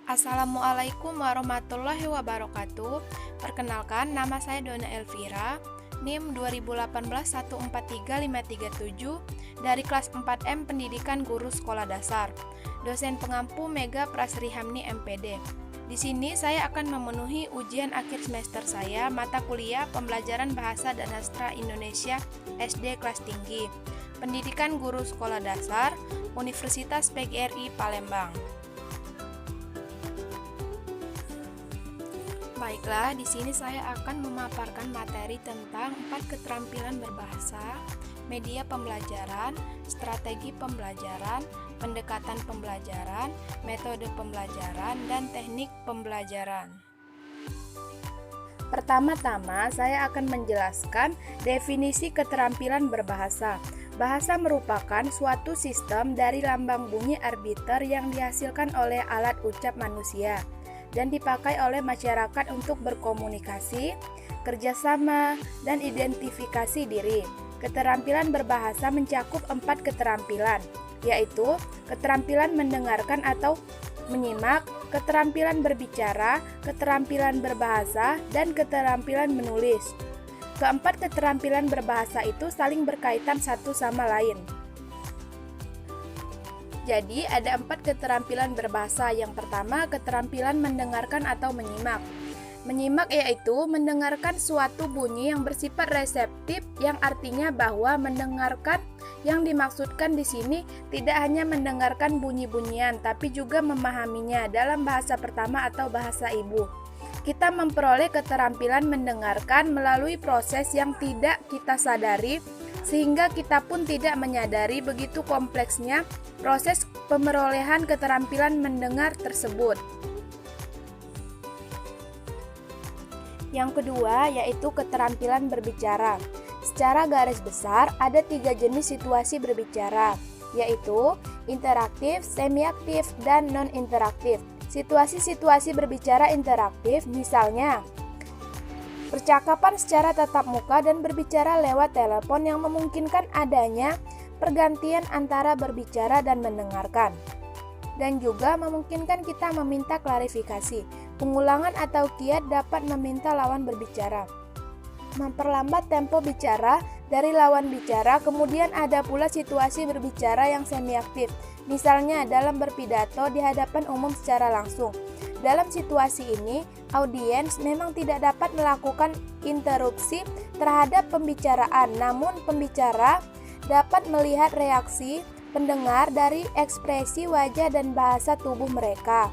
Assalamualaikum warahmatullahi wabarakatuh. Perkenalkan, nama saya Dona Elvira, NIM 2018143537 dari kelas 4M Pendidikan Guru Sekolah Dasar. Dosen pengampu Mega Prasrihamni MPD. Di sini saya akan memenuhi ujian akhir semester saya mata kuliah Pembelajaran Bahasa dan Sastra Indonesia SD kelas tinggi, Pendidikan Guru Sekolah Dasar, Universitas PGRI Palembang. Baiklah, di sini saya akan memaparkan materi tentang 4 keterampilan berbahasa, media pembelajaran, strategi pembelajaran, pendekatan pembelajaran, metode pembelajaran, dan teknik pembelajaran. Pertama-tama, saya akan menjelaskan definisi keterampilan berbahasa. Bahasa merupakan suatu sistem dari lambang bunyi arbiter yang dihasilkan oleh alat ucap manusia dan dipakai oleh masyarakat untuk berkomunikasi, kerjasama, dan identifikasi diri. Keterampilan berbahasa mencakup 4 keterampilan, yaitu keterampilan mendengarkan atau menyimak, keterampilan berbicara, keterampilan berbahasa, dan keterampilan menulis. Keempat keterampilan berbahasa itu saling berkaitan satu sama lain. Jadi, ada 4 keterampilan berbahasa. Yang pertama, keterampilan mendengarkan atau menyimak. Menyimak yaitu mendengarkan suatu bunyi yang bersifat reseptif, yang artinya bahwa mendengarkan yang dimaksudkan di sini tidak hanya mendengarkan bunyi-bunyian, tapi juga memahaminya dalam bahasa pertama atau bahasa ibu. Kita memperoleh keterampilan mendengarkan melalui proses yang tidak kita sadari, sehingga kita pun tidak menyadari begitu kompleksnya proses pemerolehan keterampilan mendengar tersebut. Yang kedua, yaitu keterampilan berbicara. Secara garis besar, ada 3 jenis situasi berbicara, yaitu interaktif, semi-aktif, dan non-interaktif. Situasi-situasi berbicara interaktif, misalnya percakapan secara tatap muka dan berbicara lewat telepon yang memungkinkan adanya pergantian antara berbicara dan mendengarkan, dan juga memungkinkan kita meminta klarifikasi. Pengulangan atau kiat dapat meminta lawan berbicara, memperlambat tempo bicara dari lawan bicara. Kemudian ada pula situasi berbicara yang semi-aktif, misalnya dalam berpidato di hadapan umum secara langsung. Dalam situasi ini, audiens memang tidak dapat melakukan interupsi terhadap pembicaraan, namun pembicara dapat melihat reaksi pendengar dari ekspresi wajah dan bahasa tubuh mereka.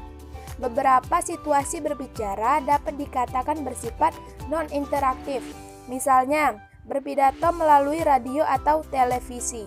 Beberapa situasi berbicara dapat dikatakan bersifat non-interaktif, misalnya berpidato melalui radio atau televisi.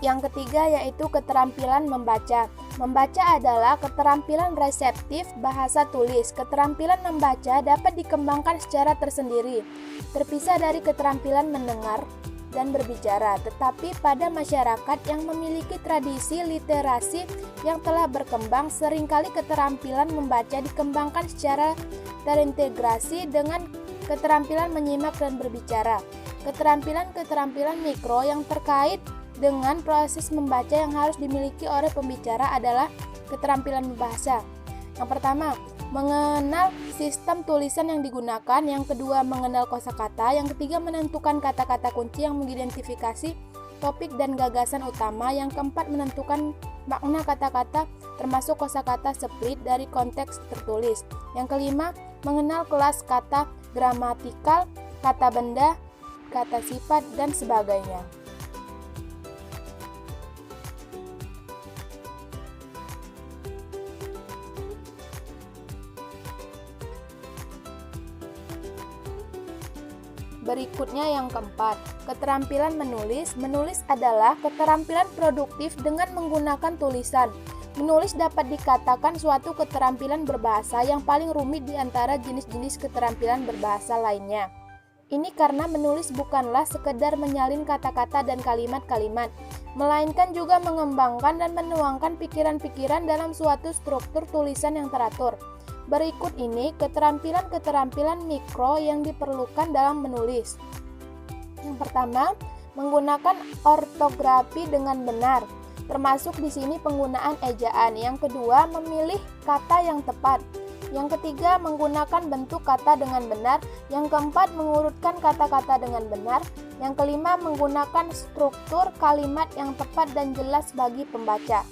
Yang ketiga yaitu keterampilan membaca. Membaca adalah keterampilan reseptif bahasa tulis. Keterampilan membaca dapat dikembangkan secara tersendiri, terpisah dari keterampilan mendengar dan berbicara. Tetapi pada masyarakat yang memiliki tradisi literasi yang telah berkembang, seringkali keterampilan membaca dikembangkan secara terintegrasi dengan keterampilan menyimak dan berbicara. Keterampilan-keterampilan mikro yang terkait dengan proses membaca yang harus dimiliki oleh pembicara adalah keterampilan berbahasa. Yang pertama, mengenal sistem tulisan yang digunakan. Yang kedua, mengenal kosakata. Yang ketiga, menentukan kata-kata kunci yang mengidentifikasi topik dan gagasan utama. Yang keempat, menentukan makna kata-kata termasuk kosakata split dari konteks tertulis. Yang kelima, mengenal kelas kata gramatikal, kata benda, kata sifat, dan sebagainya. Berikutnya yang keempat, keterampilan menulis. Menulis adalah keterampilan produktif dengan menggunakan tulisan. Menulis dapat dikatakan suatu keterampilan berbahasa yang paling rumit di antara jenis-jenis keterampilan berbahasa lainnya. Ini karena menulis bukanlah sekedar menyalin kata-kata dan kalimat-kalimat, melainkan juga mengembangkan dan menuangkan pikiran-pikiran dalam suatu struktur tulisan yang teratur. Berikut ini keterampilan-keterampilan mikro yang diperlukan dalam menulis. Yang pertama, menggunakan ortografi dengan benar, termasuk di sini penggunaan ejaan. Yang kedua, memilih kata yang tepat. Yang ketiga, menggunakan bentuk kata dengan benar. Yang keempat, mengurutkan kata-kata dengan benar. Yang kelima, menggunakan struktur kalimat yang tepat dan jelas bagi pembaca.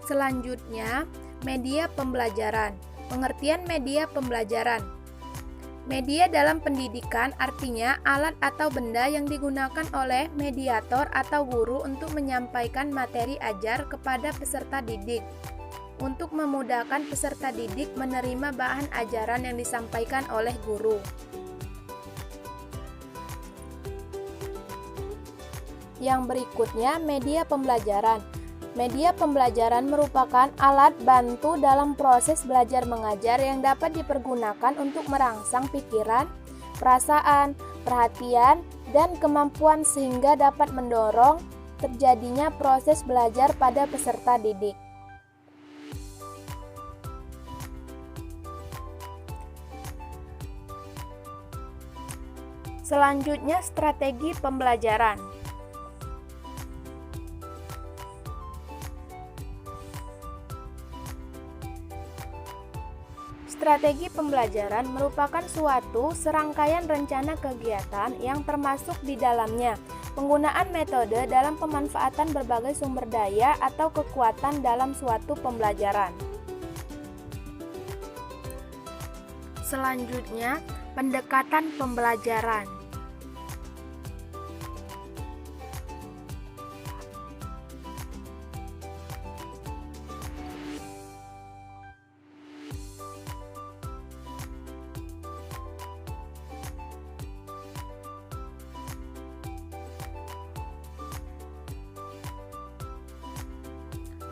Selanjutnya, media pembelajaran. Pengertian media pembelajaran. Media dalam pendidikan artinya alat atau benda yang digunakan oleh mediator atau guru untuk menyampaikan materi ajar kepada peserta didik, untuk memudahkan peserta didik menerima bahan ajaran yang disampaikan oleh guru. Yang berikutnya, media pembelajaran. Media pembelajaran merupakan alat bantu dalam proses belajar mengajar yang dapat dipergunakan untuk merangsang pikiran, perasaan, perhatian, dan kemampuan sehingga dapat mendorong terjadinya proses belajar pada peserta didik. Selanjutnya, strategi pembelajaran. Strategi pembelajaran merupakan suatu serangkaian rencana kegiatan yang termasuk di dalamnya penggunaan metode dalam pemanfaatan berbagai sumber daya atau kekuatan dalam suatu pembelajaran. Selanjutnya, pendekatan pembelajaran.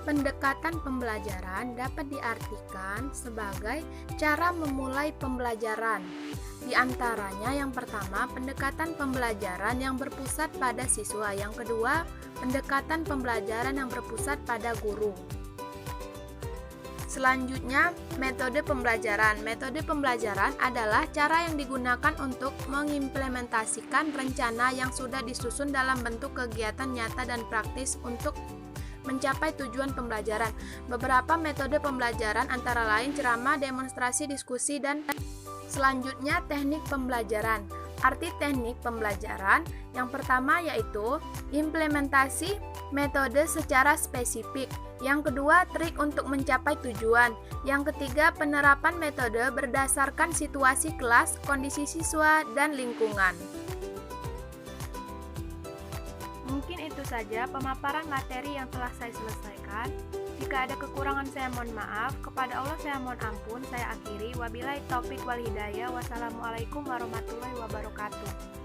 Pendekatan pembelajaran dapat diartikan sebagai cara memulai pembelajaran. Di antaranya yang pertama, pendekatan pembelajaran yang berpusat pada siswa. Yang kedua, pendekatan pembelajaran yang berpusat pada guru. Selanjutnya, metode pembelajaran. Metode pembelajaran adalah cara yang digunakan untuk mengimplementasikan rencana yang sudah disusun dalam bentuk kegiatan nyata dan praktis untuk mencapai tujuan pembelajaran. Beberapa metode pembelajaran antara lain ceramah, demonstrasi, diskusi, dan selanjutnya teknik pembelajaran. Arti teknik pembelajaran yang pertama yaitu implementasi metode secara spesifik. Yang kedua, trik untuk mencapai tujuan. Yang ketiga, penerapan metode berdasarkan situasi kelas, kondisi siswa, dan lingkungan. Mungkin itu saja pemaparan materi yang telah saya selesaikan. Jika ada kekurangan saya mohon maaf. Kepada Allah saya mohon ampun. Saya akhiri. Wabillahi taufik wal hidayah. Wassalamualaikum warahmatullahi wabarakatuh.